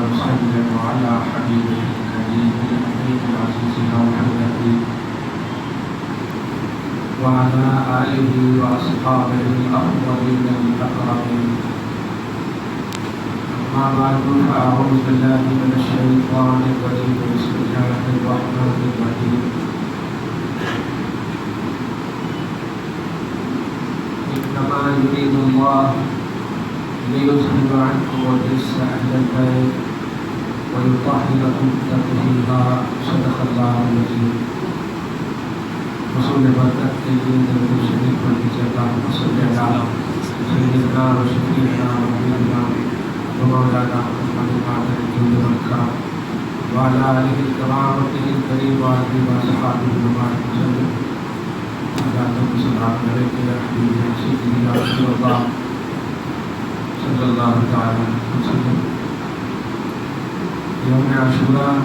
وسلم على حبيبه الكريم الأمين العزيز محمد وعلى آله وأصحابه الأفضلين الأكرمين. أما بعد فأعوذ بالله من الشيطان الرجيم. بسم الله الرحمن الرحيم. إنما يريد الله ليذهب عنكم الرجس أهل البيت ويطهركم تطهيرا. صدق الله العظيم. رسول برکت کے لیے درود شریف پڑھ لیجیے. اللہم صل علی سیدنا و شفیعنا و حبیبنا و مولانا محمد مکہ وعلی آلہ الکرام الکریم وعلی وصحبہ المبارک وسلم. صلی اللہ تعالی وسلم. یوم عاشوراء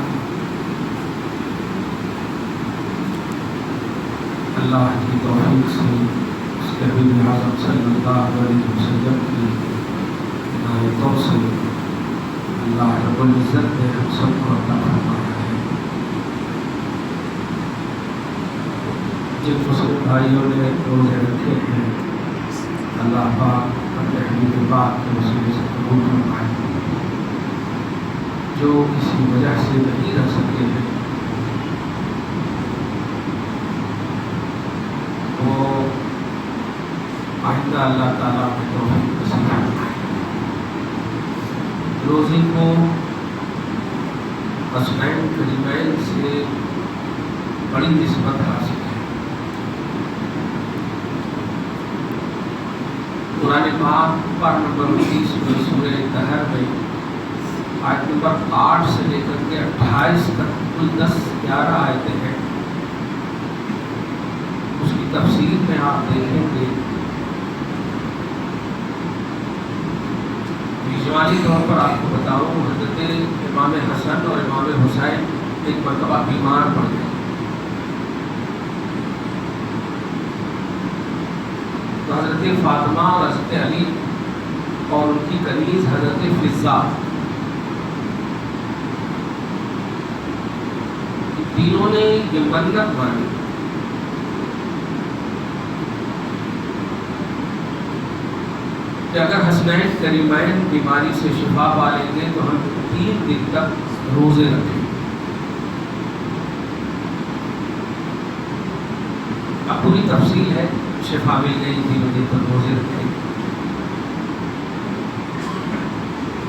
اللہ کی توفیق سے اس کے حبیب اعظم صلی اللہ علیہ وسلم کی عنایتوں سے اللہ رب العزت نے ہم سب کو عطا فرمایا ہے. جن مسلم بھائیوں نے روزے رکھے ہیں اللہ پاک اپنے حبیب پاک کے وسیلے سے قبول فرمائے. جو کسی وجہ سے نہیں رہ سکتے ہیں وہ آئندہ اللہ تعالیٰ کے توفیق نصیب فرمائے. روزے کو حسنین کریمین سے بڑی نسبت حاصل ہے. قرآن پاک پر نمبر 30 میں سورہ دہر میں آیت نمبر 8 سے لے کر کے 28 تک کل 10-11 آیتیں ہیں. اس کی تفسیر میں آپ دیکھیں گے اجمالی طور پر آپ کو بتاؤں حضرت امام حسن اور امام حسین ایک مرتبہ بیمار پڑ گئے. تو حضرت فاطمہ اور حضرت علی اور ان کی کنیز حضرت فضہ تینوں نے یہ منت مانی کہ اگر حسنین کریمین بیماری سے شفا پا لیں گے تو ہم 3 دن تک روزے رکھیں. اب پوری تفصیل ہے. شفا مل گئی 3 دن تک روزے رکھیں.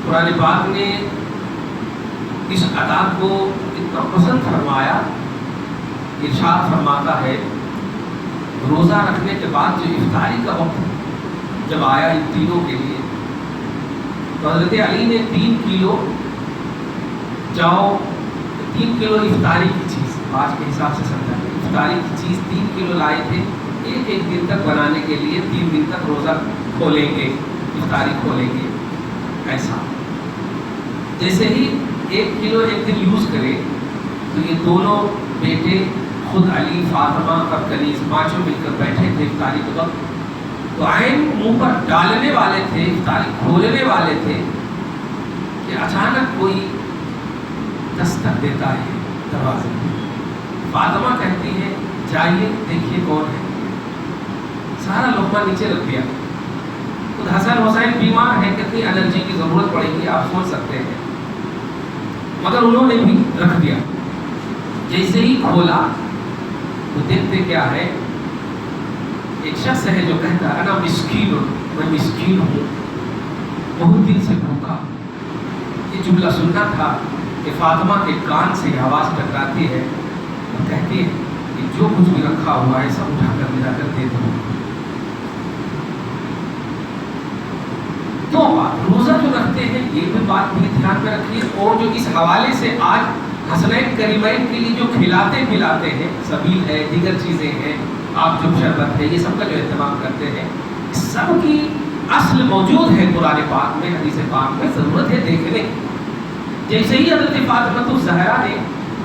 قرآن پاک نے اس ادا کو اتنا پسند فرمایا. ارشاد فرماتا ہے روزہ رکھنے کے بعد جو افطاری کا وقت جب آیا ان تینوں کے لیے تو حضرت علی نے 3 کلو افطاری کی چیز آج کے حساب سے سمجھا افطاری کی چیز 3 کلو لائے تھے. ایک دن تک بنانے کے لیے 3 دن تک روزہ کھولیں گے, افطاری کھولیں گے. ایسا جیسے ہی 1 کلو ایک دن یوز کرے تو یہ دونوں بیٹے خود علی فاطمہ اور کنیز پانچوں مل کر بیٹھے تھے افطاری کے وقت. تو عین منہ پر ڈالنے والے تھے, افطاری کھولنے والے تھے کہ اچانک کوئی دستک دیتا ہے دروازے میں. فاطمہ کہتی ہے جائیے دیکھیے کون ہے. سارا لقمہ نیچے رکھ دیا. خود حسن حسین بیمار ہیں, کتنی انرجی کی ضرورت پڑے گی آپ سوچ سکتے ہیں, مگر انہوں نے بھی رکھ دیا. جیسے ہی کھولا تو دیکھتے کیا ہے ایک شخص ہے جو کہتا ہے انا مسکین ہوں, میں مسکین ہوں, بہت دن سے بھوکا. یہ جملہ سننا تھا کہ فاطمہ کے کان سے آواز ٹکراتی ہے اور کہتی ہے کہ جو کچھ بھی رکھا ہوا ہے سب اٹھا کر ملا کر دے دو. دو بات روزہ جو رکھتے ہیں یہ بھی بات بھی دھیان میں رکھیے. اور جو اس حوالے سے آج حسنین کریمین کے لیے جو کھلاتے پلاتے ہیں, سبیل ہے, دیگر چیزیں ہیں, آپ جو شربت ہے, یہ سب کا جو اہتمام کرتے ہیں, سب کی اصل موجود ہے قرآن پاک میں, حدیث پاک میں. ضرورت ہے دیکھنے. جیسے ہی حضرت فاطمہ الزہرا نے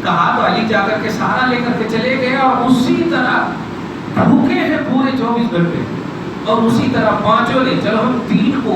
کہا تو علی جا کر کے سارا لے کر کے چلے گئے اور اسی طرح بھوکے ہیں پورے 24 گھنٹے اور اسی طرح پانچوں نے. چلو ہم 3 کو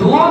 2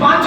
5,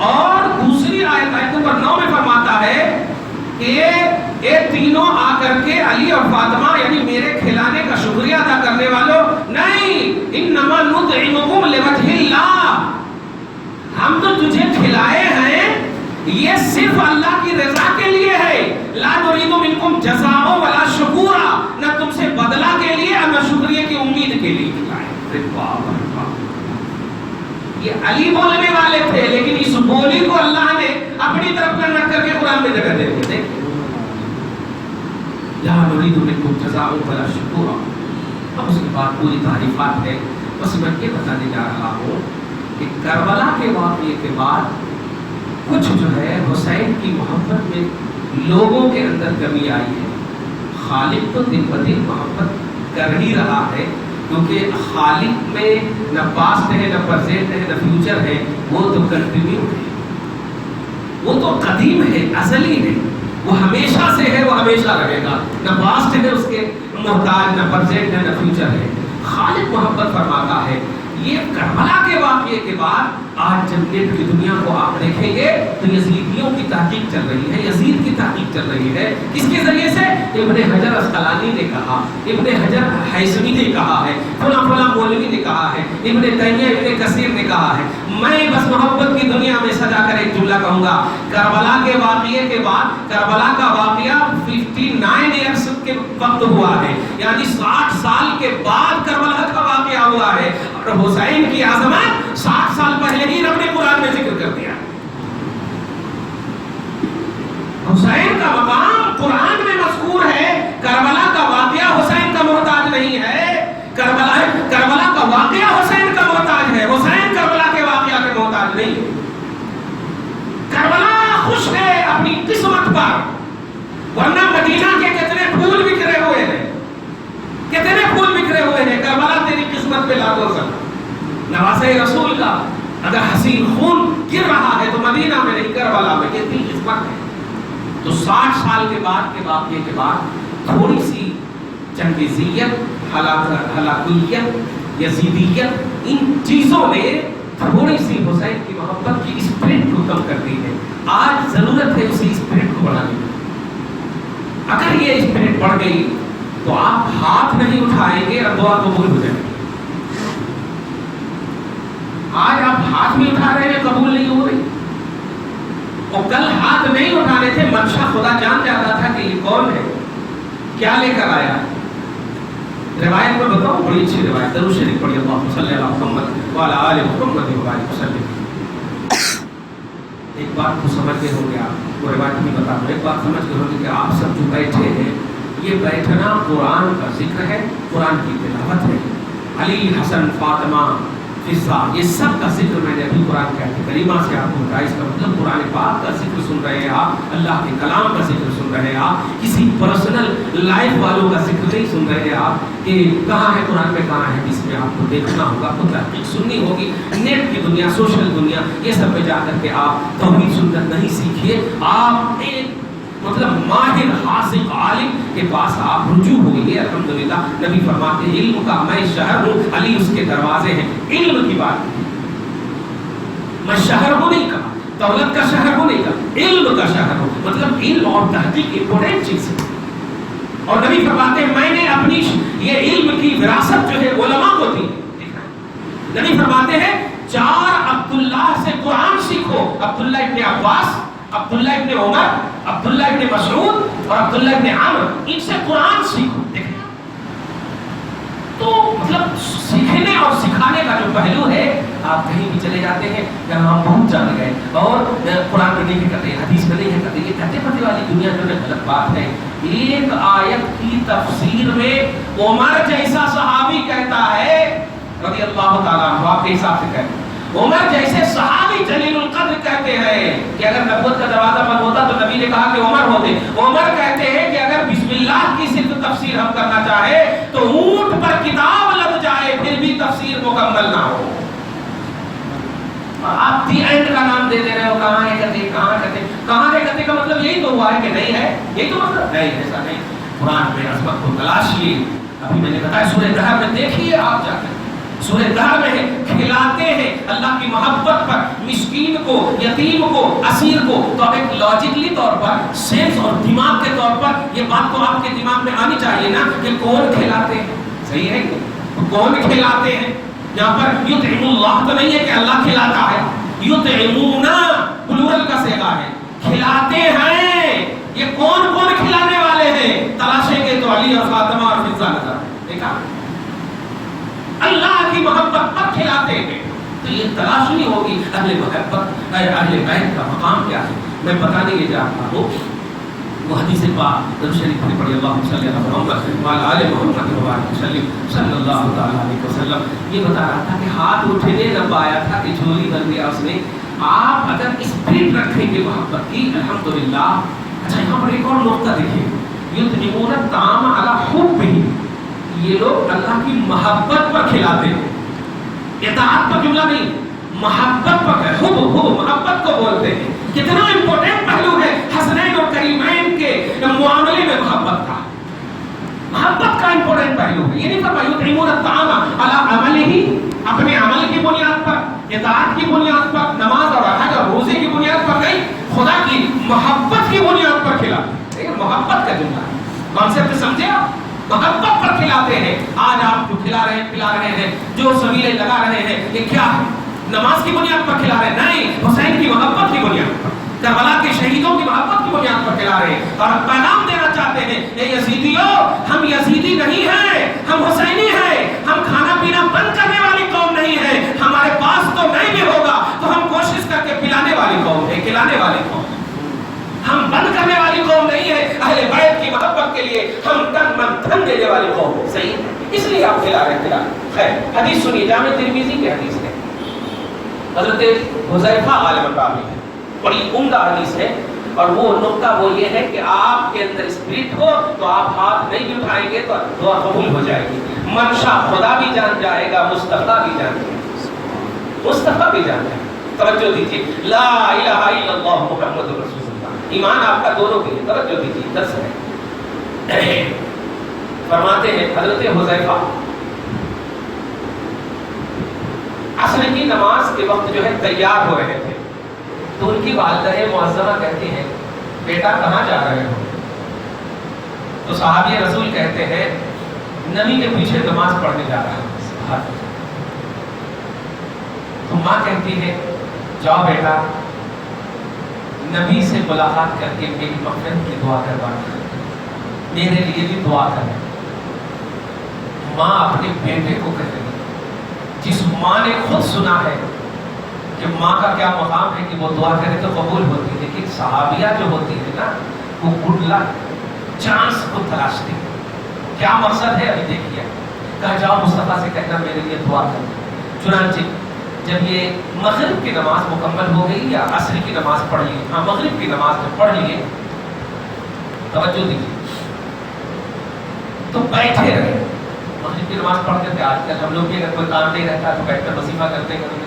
اور دوسری آیت نمبر 9 میں فرماتا ہے کہ یہ تینوں آ کر کے علی اور فاطمہ یعنی میرے کھلانے کا شکریہ ادا کرنے والوں نہیں، انما نطعمکم لوجہ اللہ، ہم تو تجھے کھلائے ہیں یہ صرف اللہ کی رضا کے لیے ہے، لا نريد منکم جزاء ولا شکورا، نہ تم سے بدلہ کے لیے اور نہ شکریہ کی امید کے لیے کھلائے۔ یہ علی بولنے والے تھے، لیکن اس بولی کو اللہ نے اپنی طرف کنورٹ کر کے قرآن میں جگہ دے دی۔ لا نريد منکم جزاء ولا شکورا۔ اب اس کے بعد پوری تعریفات ہے، بس میں یہ بتانے جا رہا ہوں کہ کربلا کے واقعے کے بعد کچھ جو ہے حسین کی محبت میں لوگوں کے اندر کمی آئی ہے۔ خالق تو دن بدن محبت کر ہی رہا ہے، کیونکہ خالق میں نہ پاسٹ ہے، نہ پریزنٹ ہے، نہ فیوچر ہے، وہ تو کنٹینیو ہے، وہ تو قدیم ہے، ازلی ہے، وہ ہمیشہ سے ہے، وہ ہمیشہ رہے گا، نہ پاسٹ ہے اس کے محتاج، نہ پریزنٹ ہے، نہ فیوچر ہے۔ خالق محبت فرماتا ہے۔ یہ کربلا کے واقعے کے بعد آج جب نیٹ کی دنیا کو آپ دیکھیں گے تو یزیدیوں کی تحقیق چل رہی ہے، یزید کی تحقیق چل رہی ہے۔ کس کے ذریعے سے؟ ابن حجر اسقلانی نے کہا، ابن حجر حیثمی نے کہا ہے، فلاں فلاں مولوی نے کہا ہے، ابن تیمیہ ابن کثیر نے کہا ہے۔ میں بس محبت کی دنیا میں سجا کر ایک جملہ کہوں گا، کربلا کے واقعے کے بعد، کربلا کا واقعہ 59 ایئرس کے وقت ہوا ہے، یعنی 60 سال کے بعد کربلا کا واقعہ ہوا ہے، اور حسین کی عظمت 60 سال پہلے ہی رب نے قرآن میں ذکر کر دیا۔ حسین کا مقام قرآن میں مذکور ہے، کربلا کا واقعہ حسین کا محتاج نہیں ہے، کربلا کا واقعہ حسین کا محتاج ہے، حسین کربلا کے واقعہ کے محتاج نہیں ہے۔ کربلا خوش ہے اپنی قسمت پر، ورنہ مدینہ کے کتنے پھول بکھرے ہوئے ہیں، کتنے پھول بکھرے ہوئے ہیں، کربلا تیری قسمت پہ لاگو سکتا۔ نواسے رسول کا اگر حسین خون گر رہا ہے تو مدینہ میں نہیں، کربلا میں، کتنی قسمت ہے۔ تو 60 سال کے بعد کے واقعے کے بعد تھوڑی سی چنگیزیت، ہلاکویت، یزیدیت، ان چیزوں نے تھوڑی سی حسین کی محبت کی اسپرٹ کو کم کر دی ہے۔ آج ضرورت ہے اسی اسپرٹ کو بڑھانے کی۔ اگر یہ اسپرٹ بڑھ گئی تو آپ ہاتھ نہیں اٹھائیں گے اور دعا قبول ہو جائے گی۔ آج آپ ہاتھ بھی اٹھا رہے ہیں، قبول نہیں ہو رہی، اور کل ہاتھ نہیں اٹھانے تھے، منشا خدا جان جاتا تھا کہ یہ کون ہے، کیا لے کر آیا۔ روایت میں بتاؤں، بڑی اچھی روایت، درود شریف پڑھیے، اللہم صلی علی محمد وعلی آل محمد وبارک وسلم۔ ایک بات تو سمجھ گئے ہوں گے آپ، وہ روایت نہیں بتا رہا، ایک بات سمجھ گئے ہوں گے کہ آپ سب جو بیٹھے ہیں، یہ بیٹھنا قرآن کا ذکر ہے، قرآن کی تلاوت ہے۔ علی، حسن، فاطمہ، فضا، یہ سب کا ذکر میں نے ابھی قرآن کے کریمہ سے آپ کو بتایا۔ اس کا مطلب قرآن پاک کا ذکر سن رہے ہیں آپ، اللہ کے کلام کا ذکر سن رہے ہیں آپ، کسی پرسنل لائف والوں کا ذکر نہیں سن رہے ہیں آپ کہ کہاں ہے قرآن میں، کہاں ہے، اس میں آپ کو دیکھنا ہوگا، آپ کو تحقیق سننی ہوگی۔ نیٹ کی دنیا، سوشل دنیا، یہ سب میں جا کر کے آپ توحید سنت نہیں سیکھیے، آپ ایک مطلب ماہر حاذق عالم کے پاس آپ رجوع ہوئیے۔ الحمدللہ نبی فرماتے ہیں علم کا میں شہر ہوں، علی اس کے دروازے ہیں۔ علم کی بات ہے، میں شہر ہوں نہیں کہا، دولت کا شہر ہوں نہیں کہا، علم کا شہر ہوں، مطلب علم اور تحقیق امپورٹنٹ چیز ہے۔ اور نبی فرماتے ہیں میں نے اپنی یہ علم کی وراثت جو ہے علماء کو دی۔ نبی فرماتے ہیں 4 عبداللہ سے قرآن سیکھو، عبداللہ ابن عباس، عبداللہ ابن عمر، عبداللہ ابن مسعود اور عبداللہ ابن عامر، ان سے قرآن سیکھو۔ دیکھیں تو مطلب سیکھنے اور سکھانے کا جو پہلو ہے، آپ کہیں بھی چلے جاتے ہیں جہاں ہم بہت جان گئے اور قرآن میں نہیں کہتے، حدیث میں نہیں کہتے، یہ کہتے پتے والی دنیا جو ہے غلط بات ہے۔ ایک آیت کی تفسیر میں عمر جیسا صحابی کہتا ہے رضی اللہ تعالیٰ عنہ، آپ کے حساب سے کہتے ہیں، عمر جیسے صحابی جلیل القدر کہتے ہیں کہ اگر نبوت کا دروازہ بند ہوتا تو نبی نے کہا کہ عمر ہوتے۔ عمر کہتے ہیں کہ اگر بسم اللہ کی صرف تفسیر ہم کرنا چاہے تو اونٹ پر کتاب لگ جائے پھر بھی تفسیر مکمل نہ ہو۔ آپ دی اینڈ کا نام دے دے رہے ہو، کہاں ہے کہتے، کہاں کہتے، کہاں ہے کہتے کا مطلب یہی تو ہوا ہے کہ نہیں ہے، یہی تو مطلب نہیں، ایسا نہیں۔ قرآن میں عظمت کو تلاشیے، ابھی میں نے بتایا سورہ کہف میں دیکھیے آپ جا کر سورہ کہف میں ہے کھلاتے ہیں اللہ کی محبت پر مسکین کو، یتیم کو، اسیر کو. تو اب ایک لاجکلی طور پر، سینس اور دماغ کے طور پر یہ بات تو آپ کے دماغ میں آنی چاہیے نا کہ کون کھلاتے ہیں. صحیح ہے کہ کون کھلاتے ہیں؟ یہاں پر یطعم اللہ تو نہیں ہے کہ اللہ کھلاتا ہے، یطعمون پلورل کا صیغہ ہے، کھلاتے ہیں. یہ کون کون کھلانے والے ہیں؟ تلاشیں گے تو علی اور فاطمہ اور فضہ نظر. دیکھا اللہ کی محبت پر کھلاتے ہیں. تو یہ تلاشنی ہوگی اہل محبت، اہل بیت کا مقام کیا ہے. میں بتانے یہ جاتا ہوں وہ حدیث پاک درود شریف میں پڑھی اللہم صلی علی محمد وعلی آل محمد وبارک وسلم صلی اللہ تعالی علیہ وسلم. یہ بتا رہا تھا کہ ہاتھ اٹھنے نہ پایا تھا کہ جھولی بن گیا اس نے. آپ اگر اسپرٹ رکھیں گے محبت کی الحمدللہ. اچھا یہاں پر ایک اور نقطہ دیکھیں، یطعمون الطعام علی حبہ. یہ لوگ اللہ کی محبت پر کھلاتے ہیں. اطاعت پر جملہ نہیں، محبت پر ہے. حب محبت کو بولتے ہیں. کتنا امپورٹنٹ پہلو ہے حسنین اور کریمین کے معاملے میں محبت کا. محبت کا امپورٹنٹ پہلو ہے. یہ نہیں فرمایا یطعمون الطعام علی عملہ، اپنے عمل کی بنیاد پر، اطاعت کی بنیاد پر، نماز اور حج اور روزے کی بنیاد پر نہیں، خدا کی محبت کی بنیاد پر کھلاتے ہیں. محبت کا جملہ ہے. کانسیپٹ سمجھے آپ؟ محبت پر کھلاتے ہیں. آج آپ جو کھلا رہے ہیں، پلا رہے ہیں، جو سبیلے لگا رہے ہیں، یہ کیا ہے؟ نماز کی بنیاد پر کھلا رہے ہیں؟ نہیں، حسین کی محبت کی بنیاد پر، کربلا کے شہیدوں کی محبت کی بنیاد پر کھلا رہے ہیں. اور پیغام دینا چاہتے ہیں اے یزیدیو، ہم یزیدی نہیں ہیں، ہم حسینی ہیں. ہم کھانا پینا بند کرنے والی قوم نہیں ہے. ہمارے پاس تو نہیں بھی ہوگا تو ہم کوشش کر کے پلانے والی قوم ہے، کھلانے والی قوم. ہم بند کرنے والی قوم نہیں ہے. اہل بیت کی محبت کے لیے ہم تن من دھن دینے والی قوم ہے. صحیح ہے، اس لیے آپ کھلا رہے ہیں. خیر حدیث سنیے، جامع ترمذی کی حدیث ہے. حضرت حذیفہ عالم البابی ہے، بڑی عمدہ حدیث ہے. اور وہ نقطہ وہ یہ ہے کہ آپ کے اندر اسپرٹ ہو تو آپ ہاتھ نہیں بھی اٹھائیں گے تو دعا قبول ہو جائے گی. منشا خدا بھی جان جائے گا، مصطفیٰ بھی جان جائے گا، مصطفیٰ بھی جان جائے گا. توجہ دیجیے، لا الہ الا اللہ محمد رسول اللہ. ایمان آپ کا دونوں کے لیے. توجہ دیجیے، درس ہے. فرماتے ہیں حضرت حذیفہ عصر کی نماز کے وقت جو ہے تیار ہو رہے تھے تو ان کی والدہ معظمہ کہتی ہیں بیٹا کہاں جا رہے ہو؟ تو صحابی رسول کہتے ہیں نبی کے پیچھے نماز پڑھنے جا رہا ہوں. تو ماں کہتی ہے جاؤ بیٹا نبی سے ملاقات کر کے میری مغفرت کی دعا کروانا، میرے لیے بھی دعا کرنا. ماں اپنے بیٹے کو کہتے ہیں، جس ماں نے خود سنا ہے کہ ماں کا کیا مقام ہے کہ وہ دعا کرے تو قبول ہوتی ہے. لیکن صحابیہ جو ہوتی ہے نا وہ گڈ لک چانس کو تلاشتی ہے. کیا مقصد ہے ابھی دیکھیے. کہا جاؤ مصطفیٰ سے کہنا میرے لیے دعا کرنا. چنانچہ جب یہ مغرب کی نماز مکمل ہو گئی یا عصر کی نماز پڑھ لی، ہاں مغرب کی نماز جب پڑھ لیے، توجہ دیجیے، تو بیٹھے رہے. مغرب کی نماز پڑھتے تھے. آج کل ہم لوگ بھی اگر کوئی کام نہیں رہتا تو بیٹھ کر وظیفہ کرتے ہیں،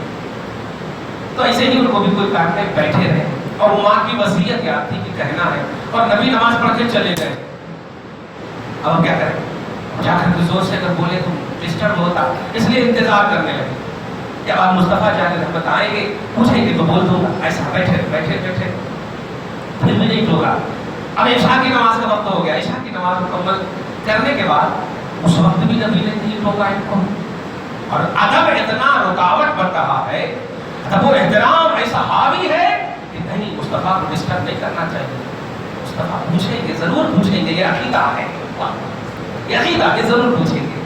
تو ایسے ہی ان کو بھی کوئی کام نہیں، بیٹھے رہے. اور ماں کی وصیت یاد تھی کہ کہنا ہے، اور نبی نماز پڑھ کے چلے گئے. اب ہم کیا کریں؟ جا کر زور سے اگر بولے تو ڈسٹرب ہوتا، اس لیے انتظار کرنے لگے کہ اب مصطفیٰ جا کے رحمت آئیں گے، پوچھیں گے تو بول دوں گا. ایسا بیٹھے بیٹھے بیٹھے پھر میں نہیں ٹوکا. اب عشاء کی نماز کا وقت ہو گیا. عشاء کی نماز مکمل کرنے کے بعد اس وقت بھی نبی نے نہیں ٹوکا ان کو. اور ادب اتنا رکاوٹ بن رہا ہے، ادب و احترام ایسا حاوی ہے کہ نہیں مصطفیٰ کو ڈسٹرب نہیں کرنا چاہیے. مصطفیٰ پوچھیں گے، ضرور پوچھیں گے. یہ عقیدہ ہے، یہ عقیدہ ہے، ضرور پوچھیں گے.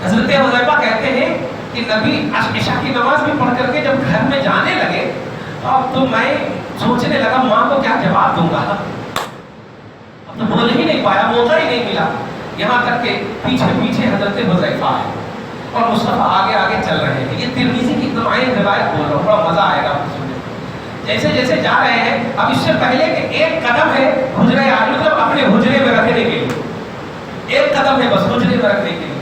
حضرت حذیفہ کہتے ہیں کہ نبی عشاء کی نماز بھی پڑھ کر کے جب گھر میں جانے لگے اب تو میں سوچنے لگا ماں کو کیا جواب دوں گا. اب تو بول ہی نہیں پایا، موقع ہی نہیں ملا. یہاں تک کہ پیچھے پیچھے حضرت حذیفہ ہے اور مصطفیٰ آگے آگے چل رہے ہیں. یہ ترمذی کی ایک عین روایت بول رہا ہوں، بڑا مزہ آئے گا آپ کو سننے. جیسے جیسے جا رہے ہیں، اب اس سے پہلے کہ ایک قدم ہے حجرے مطلب اپنے حجرے میں رکھنے کے لیے، ایک قدم ہے بس حجرے میں رکھنے کے لیے،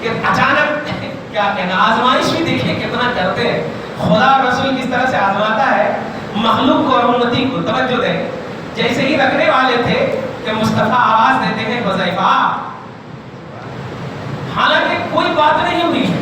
کہ اچانک کیا کہنا، آزمائش بھی دیکھیں کتنا کرتے ہیں. خدا رسول کس طرح سے آزماتا ہے مخلوق کو اور امتی کو. توجہ دیں، جیسے ہی رکھنے والے تھے کہ مصطفیٰ آواز دیتے ہیں حذیفہ. حالانکہ کوئی بات نہیں ہوئی ہے،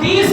30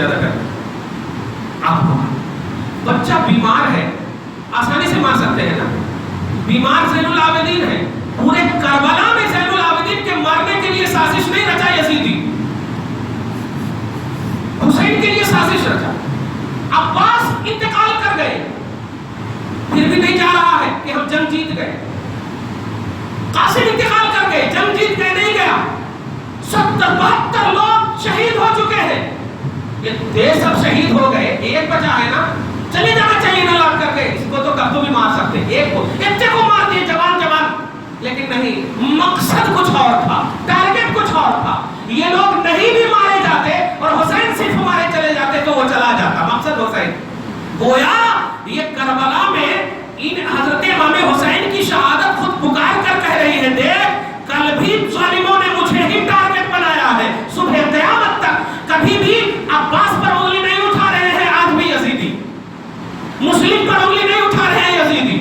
زیادہ ڈر آپ کو. بچہ بیمار ہے آسانی سے مار سکتے ہیں نا. بیمار زین العابدین ہے, پورے کربلا میں زین العابدین کے مارنے کے لیے سازش نہیں رچا یزیدی, حسین کے لیے سازش رچا. عباس انتقال کر گئے, پھر بھی نہیں جا رہا ہے کہ ہم جنگ جیت گئے. قاسم انتقال کر گئے, جنگ جیت گئے, نہیں گیا. 70-72 لوگ شہید ہو چکے ہیں. یہ سب شہید ہو گئے, ایک بچا ہے نا, چلے جانا چاہیے نا لوٹ کر کے. اس کو تو کب تو بھی مار سکتے, ایک کو مار دیے جوان, لیکن نہیں, مقصد کچھ اور تھا, ٹارگٹ کچھ اور تھا. یہ لوگ نہیں بھی مارے جاتے اور حسین صرف مارے چلے جاتے تو وہ چلا جاتا. مقصد حسین. گویا یہ کربلا میں ان حضرت امام حسین کی شہادت خود پکار کر کہہ رہی ہے, دیکھ کل بھی ظالموں نے مجھے ہی ٹارگٹ بنایا ہے, صبح قیامت تک کبھی بھی عباس پر انگلی نہیں اٹھا رہے ہیں. آج بھی یزیدی مسلم پر انگلی نہیں اٹھا رہے ہیں یزیدی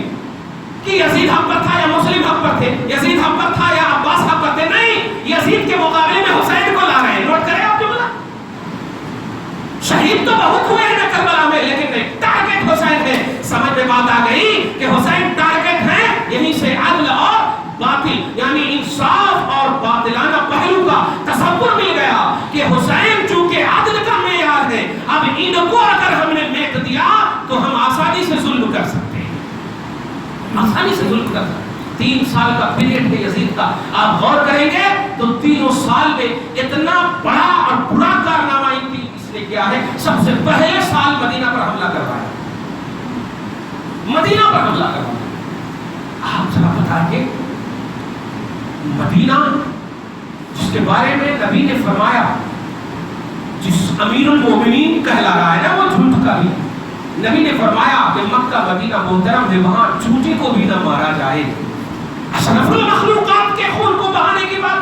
کہ یزید حق پر تھا یا مسلم حق پر تھے, یزید حق پر تھا یا عباس حق پر تھے. نہیں, یزید کے مقابلے میں حسین کو لا رہے ہیں. نوٹ کریں آپ جملہ, شہید تو بہت ہوئے ہیں نا کربلا میں, لیکن نہیں, ٹارگٹ حسین ہے. سمجھ میں بات آ گئی کہ حسین ٹارگٹ ہے. یہیں سے عدل اور باطل یعنی انصاف اور باطلانہ پہلو کا تصور مل گیا کہ حسین چونکہ عدل کا معیار ہے, اب ان کو اگر ہم نے میٹ دیا تو ہم آسانی سے ظلم کر سکتے ہیں, آسانی سے ظلم کر سکتے ہیں. 3 سال کا پیریڈ ہے یزید کا. آپ غور کریں گے تو 3 سال میں اتنا بڑا اور برا کارنامہ اس نے کیا ہے. سب سے پہلے سال مدینہ پر حملہ کروایا, مدینہ پر حملہ کروایا. آپ ذرا بتائیے, مدینہ جس کے بارے میں نبی نے فرمایا, جس امیر المومنین کہلا رہا ہے نا وہ جھوٹ کا بھی, نبی نے فرمایا کہ مکہ مدینہ محترم ہے, وہاں چوٹی کو بھی نہ مارا جائے. اشرف المخلوقات کے خون کو بہانے کے بعد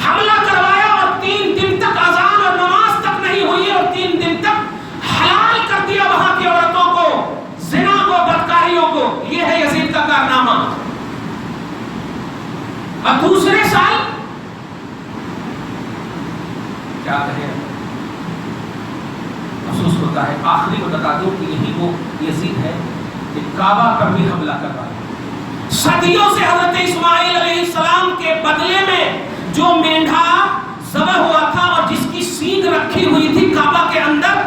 حملہ کروایا اور 3 دن تک اذان اور نماز تک نہیں ہوئی اور 3 دن تک حلال کر دیا وہاں کی عورتوں کو, زنا کو, بدکاریوں کو. یہ ہے یزید کا کارنامہ. اور دوسرے سال کیا کہیں, افسوس ہوتا ہے. آخری کو بتا دوں کہ یہی وہ یزید ہے کہ کعبہ پر بھی حملہ کروایا. صدیوں سے حضرت اسماعیل علیہ السلام کے بدلے میں جو مینڈھا ذبح ہوا تھا اور جس کی سینگ رکھی ہوئی تھی کعبہ کے اندر,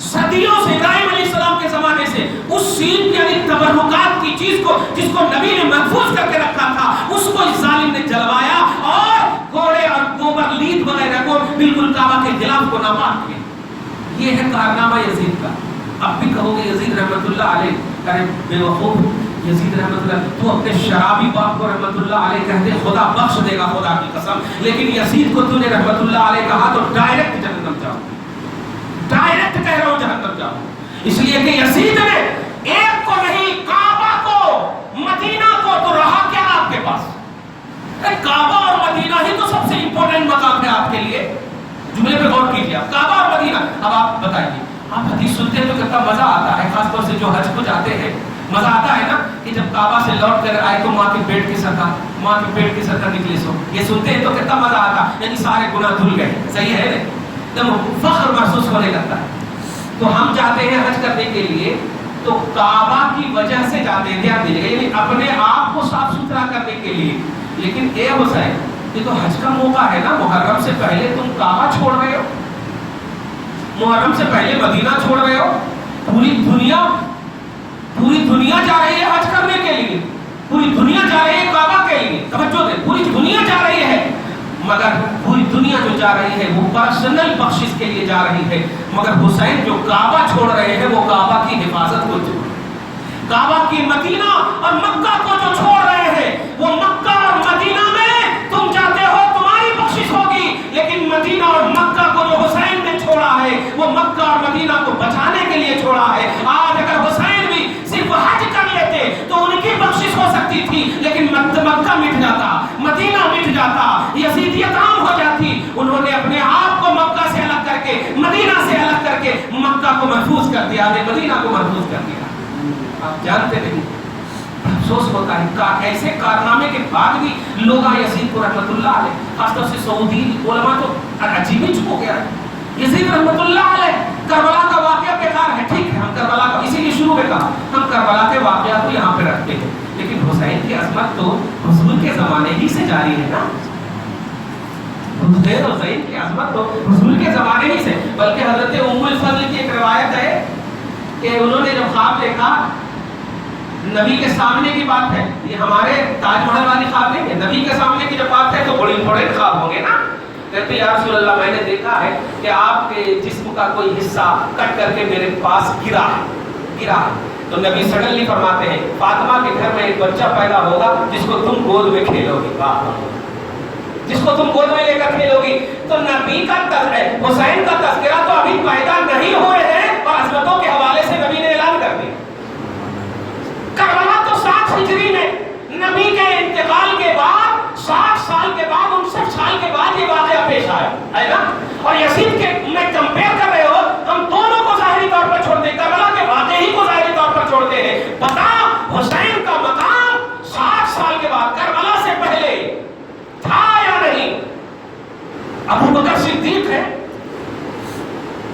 صدیوں سے ابراہیم علیہ السلام کے زمانے سے اس سینگ یعنی تبرکات کی چیز کو جس کو نبی نے محفوظ کر کے رکھا تھا, اس کو اس ظالم نے جلوایا اور گھوڑے اور گوبر لید وغیرہ کو بالکل کعبہ کے غلاف کو ناپاک کیا. یہ ہے کارنامہ یزید کا. اب بھی کہو گے یزید رحمت اللہ علیہ, ارے بے وقوف یزید رحمت اللہ, تو اپنے شرابی باپ کو رحمت اللہ علیہ کہتے خدا بخش دے گا خدا کی قسم, لیکن یزید کو تو نے رحمت اللہ علیہ کہا تو ڈائریکٹ جہنم جاؤ, ڈائریکٹ کہہ رہا ہوں جہنم جاؤ. اس لیے کہ یزید نے ایک کو نہیں, کعبہ کو, مدینہ کو, تو رہا کیا آپ کے پاس؟ کعبہ اور مدینہ ہی تو سب سے امپورٹنٹ مقام ہے آپ کے لیے. جملے پہ غور کیجیے, آپ کعبہ اور مدینہ. اب آپ بتائیے, آپ حدیث سنتے ہیں تو کتنا مزہ آتا ہے, خاص طور سے جو حج کو جاتے ہیں. مزہ آتا ہے نا کہ جب کعبہ سے لوٹ کر آئے تو ماں کے پیٹ کی سطح نکلی سو. یہ سنتے ہیں تو کتنا مزہ آتا, یعنی سارے گناہ دھل گئے. صحیح ہے نا, فخر محسوس ہونے لگتا ہے. تو ہم جاتے ہیں حج کرنے کے لیے تو کعبہ کی وجہ سے جاتے ہیں, دھیان دیجیے, یعنی اپنے آپ کو صاف ستھرا کرنے کے لیے. لیکن اے حسین, یہ تو حج کا موقع ہے نا, محرم سے پہلے تم کعبہ چھوڑ رہے ہو, محرم سے پہلے مدینہ چھوڑ رہے ہو. پوری دنیا جا رہی ہے حج کرنے کے لیے, پوری دنیا جا رہی ہے کعبہ کے لیے. توجہ دیں, پوری دنیا جا رہی ہے, مگر پوری دنیا جو جا رہی ہے وہ پرسنل بخشش کے لیے جا رہی ہے. مگر حسین جو کعبہ چھوڑ رہے ہیں وہ کعبہ کی حفاظت کو چھوڑ رہے ہیں. کعبہ کی مدینہ اور مکہ کو جو چھوڑ رہے ہیں, وہ مکہ اور مدینہ میں تم جاتے ہو تمہاری بخشش ہوگی, لیکن مدینہ اور مکہ کو جو حسین نے چھوڑا ہے وہ مکہ اور مدینہ کو بچانے کے لیے چھوڑا ہے. آج اگر حسین بھی صرف حج کر لیتے تو ان کی بخشش ہو سکتی تھی, لیکن مکہ مٹ جاتا, مدینہ مٹ جاتا, یزیدیت عام ہو جاتی. انہوں نے اپنے آپ کو مکہ سے الگ کر کے, مدینہ سے الگ کر کے مکہ کو محفوظ کر دیا, مدینہ کو محفوظ کر دیا. آپ جانتے نہیں, افسوس ہوتا ہے ایسے کارنامے کے بعد بھی لوگ یزید کو رحمت اللہ علیہ, خاص طور سے سعودی علماء تو عجیب ہی ہو گیا ہے. یزید رحمت اللہ علیہ یہی سے جاری ہے نا. حسین حسین کی عظمت تو حضور کے زمانے ہی سے. بلکہ حضرت ام الفضل کی ایک روایت ہے کہ انہوں نے جب خواب دیکھا, نبی کے سامنے کی بات ہے, یہ ہمارے تاج محل والی خواب نہیں ہے, نبی کے سامنے کی جب بات ہے تو بڑے بڑے خواب ہوں گے نا. کہتے یا رسول اللہ میں نے دیکھا ہے کہ آپ کے جسم کا کوئی حصہ کٹ کر کے میرے پاس گرا ہے. تو نبی سڈنلی فرماتے ہیں فاطمہ کے گھر میں ایک بچہ پیدا ہوگا جس کو تم گود میں کھیلو گی, جس کو تم گود میں لے کر کھیلو گی. تو نبی کا حسین کا تذکرہ تو ابھی پیدا نہیں ہوئے ہیں اور عظمتوں کے حوالے سے نبی نے اعلان کر دیا. کربلا تو 7 ہجری میں نبی کے انتقال کے بعد 60 سال کے بعد 59 سال کے بعد یہ واقعہ پیش آیا ہے نا. اور یزید کے میں کمپیئر کر رہے ہو, ہم دونوں کو ظاہری طور پر چھوڑتے ہیں, کربلا کے واقعے ہی کو ظاہری طور پر چھوڑتے ہیں. بتا حسین کا مقام 60 سال کے بعد کربلا سے پہلے تھا یا نہیں؟ ابو بکر صدیق ہے,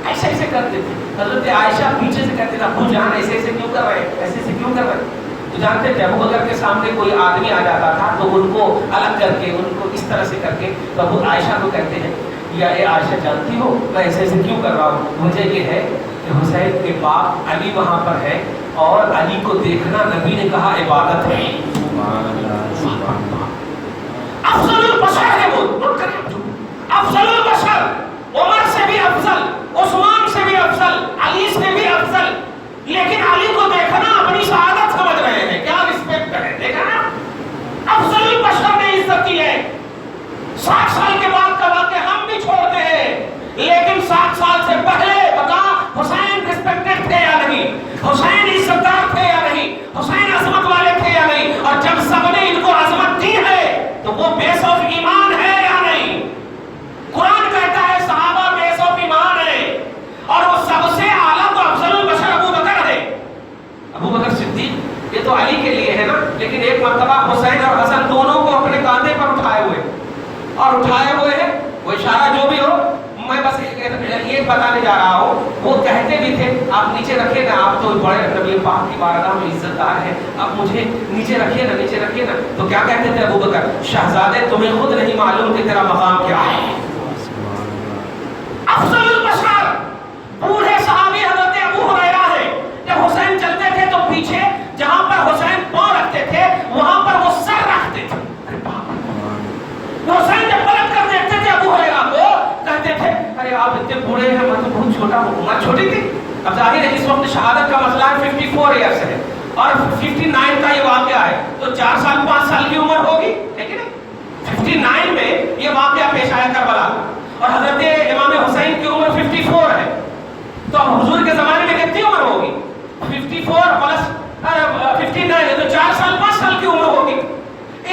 ایسے ایسے کرتے تھے. حضرت عائشہ پیچھے سے کہتے تھے ابو جان ایسے ایسے کیوں کر رہے, ایسے ایسے کیوں کر رہے. تو جانتے تھے ابو بکر کے سامنے کوئی آدمی آ جاتا تھا تو ان کو الگ کر کے, ان کو اس طرح سے کر کے, تو ابو عائشہ کو کہتے ہیں یا اے عائشہ جانتی ہو میں ایسے ایسے کیوں کر رہا ہوں؟ مجھے یہ ہے کہ حسین کے باپ علی وہاں پر ہے اور علی کو دیکھنا نبی نے کہا عبادت ہے. افضل البشر ہے وہ, افضل البشر, عمر سے بھی افضل, عثمان سے بھی افضل, علی سے بھی افضل, لیکن علی کو دیکھنا اپنی سعادت سمجھ رہے ہیں. کیا رسپیکٹ ہے, دیکھا نا, افضل البشر نے عزت کی ہے. 60 سال کے بعد کا واقعہ ہم بھی چھوڑتے ہیں, لیکن 60 سال سے پہلے بتا حسین رسپیکٹڈ تھے یا نہیں, حسین عزتدار تھے یا نہیں, حسین عظمت والے تھے یا نہیں. اور جب سب نے ان کو عظمت دی ہے تو وہ بیس آف ایمان ہے یا نہیں؟ قرآن کہتا ہے صحابہ بیس آف ایمان ہے, اور وہ سب سے اعلیٰ تو افضل البشر ابو بکر ہے. ابو بکر صدیق یہ تو علی کے لیے ہے نا, لیکن ایک مرتبہ حسین اور حسن دونوں کو اپنے کاندھے پر اٹھائے ہوئے ہیں. وہ اشارہ جو بھی ہو, میں بس یہ بتانے جا رہا ہوں, وہ کہتے بھی تھے آپ نیچے رکھیے نا, آپ تو بڑے نبی پاک کی بارگاہ میں عزت دار ہیں, آپ مجھے نیچے رکھیے نا, نیچے رکھیے نا. تو کیا کہتے تھے ابو بکر, شہزادے تمہیں خود نہیں معلوم کہ تیرا مقام کیا ہے. افضل البشر بوڑھے صحابی حضرت ابو ہریرہ ہے. جب حسین چلتے تھے تو پیچھے جہاں پر حسین پاؤں رکھتے تھے وہاں پر وہ سر رکھتے تھے. حسین جب پلٹ کر دیکھتے تھے ابو ہریرہ کو, کہتے تھے ارے آپ اتنے بوڑھے ہیں, میں تو بہت چھوٹا ہوں. عمر چھوٹی تھی. اب ظاہر ہے اس وقت شہادت کا مسئلہ 54 ایئرس ہے اور 59 کا یہ واقعہ ہے, تو 4 سال 5 سال کی عمر ہوگی, ہے کہ نہیں؟ 59 میں یہ واقعہ پیش آیا کربلا, اور حضرت امام حسین کی عمر 54 ہے. تو اب حضور کے زمانے میں کتنی عمر ہوگی؟ 54 پلس 59 ہے تو 4 سال 5 سال کی عمر ہوگی.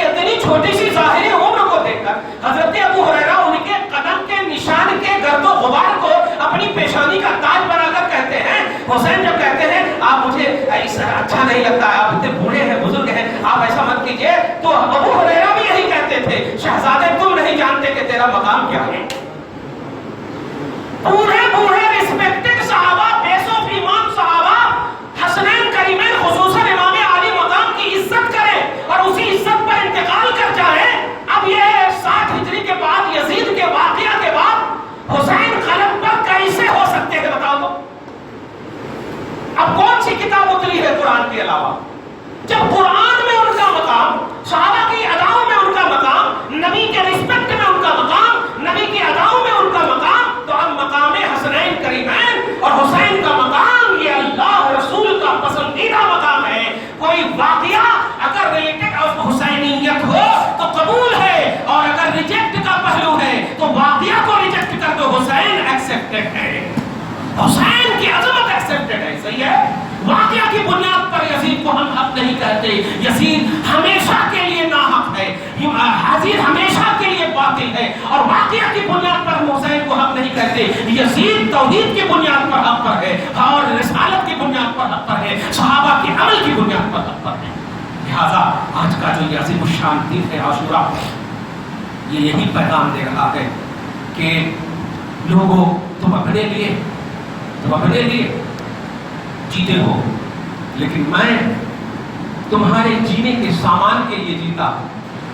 اتنی چھوٹی سی ظاہری عمر کو دیکھ کر حضرت ابو ہریرہ ان کے قدم کے نشان کے گرد و غبار کو اپنی پیشانی کا تاج بنا کر کہتے ہیں. حسین جب کہتے ہیں آپ مجھے اچھا نہیں لگتا ہے, آپ اتنے بوڑھے ہیں, بزرگ ہیں, آپ ایسا مت کیجئے, تو ابو ہریرہ بھی یہی کہتے تھے شہزادے تم نہیں جانتے کہ تیرا مقام کیا ہے. بوڑھے رسپیکٹڈ صحابہ, بیس آف ایمان صحابہ, حسنین کریمین خصوصاً امام علی مقام کی عزت کریں اور اسی عزت پر انتقال کر جائیں. اب یہ 60 ہجری کے بعد یزید کے واقعہ کے بعد حسین قلم پر کیسے ہو سکتے ہیں بتاؤ تو. اب کون سی کتاب اتری ہے قرآن کے علاوہ؟ جب قرآن میں ان کا مقام, صحابہ کی اداؤں میں ان کا مقام, نبی کے رسپیکٹ میں ان کا مقام, نبی کی اداؤں میں ان کا مقام, تو اب مقام حسنین کریمین اور حسین کا مقام یہ اللہ رسول کا پسندیدہ مقام ہے. کوئی واقعہ اگر ریلیٹڈ حسینیت ہو تو قبول ہے, اور اگر ریجیکٹ کا پہلو ہے تو واقعہ کو ریجیکٹ کر دو. حسین ایکسپٹڈ ہے, حسین کی عظمت ایکسپٹڈ ہے, صحیح ہے. واقعہ کی بنیاد پر یزید کو ہم حق نہیں کہتے, یزید ہمیشہ کے لیے ناحق ہے, یزید ہمیشہ کے لیے باطل ہے, اور واقعہ کی بنیاد پر ہم حسین کو حق نہیں کہتے. یزید توحید کی بنیاد پر حق پر ہے اور رسالت کی بنیاد پر حق پر ہے, صحابہ کے عمل کی بنیاد پر حق پر ہے. لہذا آج کا جو یہ عظیم الشان دن ہے عاشورہ, یہ یہی پیغام دے رہا ہے کہ لوگوں تم اپنے لیے جیتے ہو, لیکن میں تمہارے جینے کے سامان کے لیے جیتا.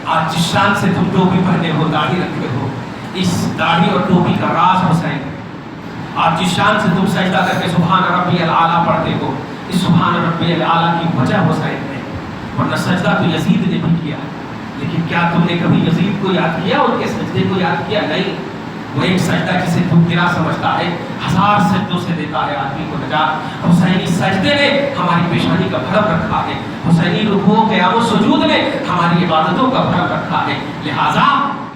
آج جس شان سے تم ٹوپی پہنے ہو، داڑھی رکھے ہو، اس داڑھی اور ٹوپی کا راز حسین ہے۔ آج جس شان سے تم سجدہ کر کے سبحان ربی الاعلیٰ پڑھتے ہو، اس سبحان ربی الاعلیٰ کی وجہ حسین ہے۔ ورنہ سجدہ تو یزید نے بھی کیا، لیکن کیا تم نے کبھی یزید کو یاد کیا، ان کے سجدے کو یاد کیا؟ نہیں۔ وہ ایک سجدہ جسے تم گرا سمجھتا ہے، 1000 سجدوں سے دیتا ہے آدمی کو نجات۔ حسینی سجدے نے ہماری پیشانی کا بھرم رکھا ہے، حسینی رکوع قیام و سجود نے ہماری عبادتوں کا بھرم رکھا ہے۔ لہٰذا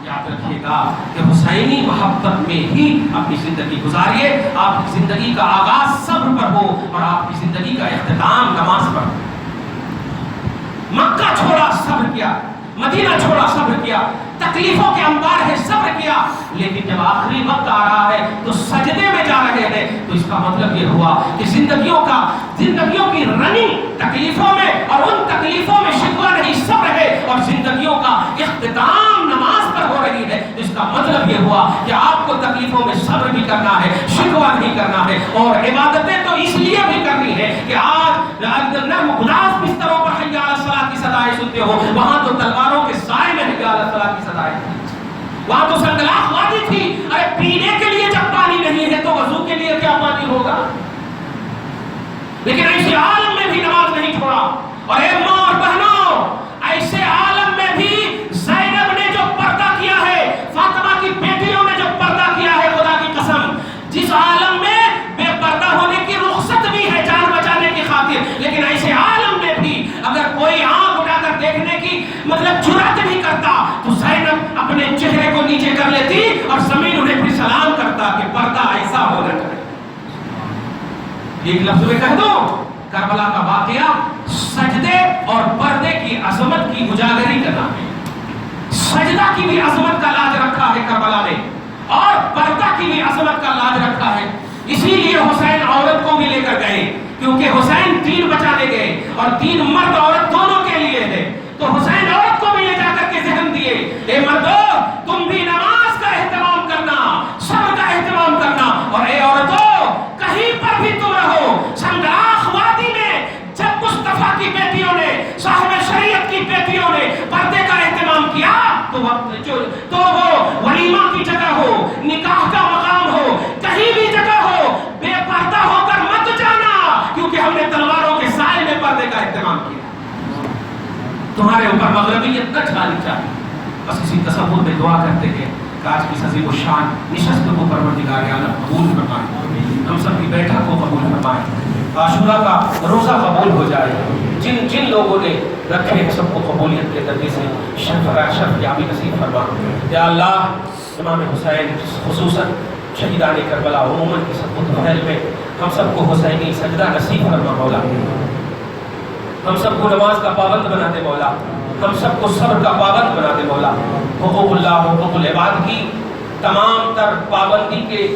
یاد رکھیے گا کہ حسینی محبت میں ہی اپنی زندگی گزاریے۔ آپ کی زندگی کا آغاز صبر پر ہو اور آپ کی زندگی کا اختتام نماز پر ہو۔ مکہ چھوڑا صبر کیا، مدینہ چھوڑا صبر کیا، تکلیفوں کے انبار ہے صبر کیا، لیکن جب آخری وقت آ رہا ہے تو سجدے میں جا رہے ہیں، تو اس کا مطلب یہ ہوا کہ زندگیوں کی رننگ تکلیفوں میں اور ان تکلیفوں میں شکوہ نہیں صبر ہے، اور زندگیوں کا اختتام نماز پر ہو رہی ہے۔ اس کا مطلب یہ ہوا کہ آپ کو تکلیفوں میں صبر بھی کرنا ہے، شکوہ نہیں کرنا ہے، اور عبادتیں تو اس لیے بھی کرنی ہے کہ آج نرم گداز بستروں پر حی علی الصلاۃ کی صدائیں سنتے ہو، وہاں تو تلواروں کے سائے میں حی علی الصلاۃ کی صدائیں تھی، وہاں تو سنگلاخ وادی تھی۔ ارے پینے کے لیے جب پانی نہیں ہے تو وضو کے لیے کیا پانی ہوگا؟ لیکن ایسے عالم میں بھی نماز نہیں چھوڑا۔ اور اے ماں اور بہنوں، ایسے عالم میں بھی زینب نے جو پردہ کیا ہے، فاطمہ کی بیٹیوں نے جو پردہ کیا ہے، خدا کی قسم، جس عالم میں بے پردہ ہونے کی رخصت بھی ہے جان بچانے کی خاطر، لیکن ایسے عالم میں بھی اگر کوئی آنکھ اٹھا کر دیکھنے کی جرات نہیں کرتا تو زینب اپنے چہرے کو نیچے کر لیتی اور زمین انہیں پھر سلام کرتا کہ پردہ ایسا ہونا چاہیے۔ ایک لفظ میں کہہ دو، کربلا کا واقعہ سجدے اور پردے کی عظمت کی اجاگری کا نام ہے۔ سجدہ کی بھی عظمت کا لاج رکھا ہے کربلا نے، اور پردہ کی بھی عظمت کا لاج رکھا ہے۔ اسی لیے حسین عورت کو بھی لے کر گئے، کیونکہ حسین دین بچانے گئے، اور دین مرد عورت دونوں کے لیے ہے، تو حسین عورت کو بھی لے جا کر کے ذہن دیے، اے مردو تم بھی نماز کا اہتمام کرنا، صبر کا اہتمام کرنا، اور اے عورتوں کہیں پر بھی تم رہو، سنگلاخ وادی میں جب مصطفیٰ کی بیٹیوں نے، صاحب شریعت کی بیٹیوں نے پردے کا اہتمام کیا تو وہ ولیمہ کی جگہ ہو، نکاح کا مقام ہو، کہیں بھی جگہ ہو، بے پردہ ہو کر مت جانا، کیونکہ ہم نے تلواروں کے سائے میں پردے کا اہتمام کیا۔ تمہارے اوپر مغربیت نہ چھانی چاہیے۔ بس اسی تصور میں دعا کرتے ہیں کہ آج کی عظیم الشان نشست کو پروردگار عالم قبول فرمائے، ہم سب کی بیٹھک کو قبول فرمائے، عاشورہ کا روزہ قبول ہو جائے، جن لوگوں نے رکھے ہیں سب کو قبولیت کے درجے سے شرف یابی نصیب فرما۔ یا اللہ امام حسین خصوصاً شہیدان کربلا عموماً کی سب متحل میں ہم سب کو حسینی سجدہ نصیب فرما مولا، ہم سب کو نماز کا پابند بنا دے مولا، ہم سب کو صبر کا پابند بنا دے مولا، حقوق اللہ حقوق العباد کی تمام تر پابندی کے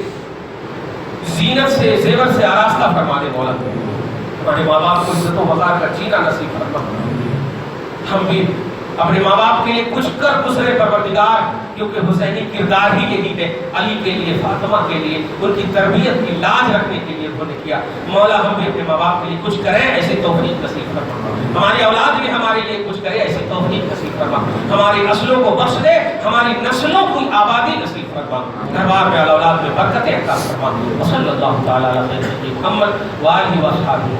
زینت سے زیور سے آراستہ فرما دے مولا، ہمارے ماں باپ کو عزت و وقار کا جینا نصیب فرما، ہم بھی اپنے ماں باپ کے لیے کچھ کر گزرے پروردگار، کیونکہ حسینی کردار ہی یہی ہے، علی کے لیے فاطمہ کے لیے ان کی تربیت کی لاج رکھنے کے لیے انہوں نے کیا۔ مولا ہم بھی اپنے ماں باپ کے لیے کچھ کریں، ایسے توفیق نصیب فرما، ہماری اولاد بھی ہمارے لیے کچھ کرے، ایسے توفیق نصیب فرما، ہماری نسلوں کو بخش دے، ہماری نسلوں کی آبادی نصیب فرما، گھر میں اولاد میں برکت عطا فرما۔ صلی اللہ تعالی علی محمد وآلہ وصحبہ۔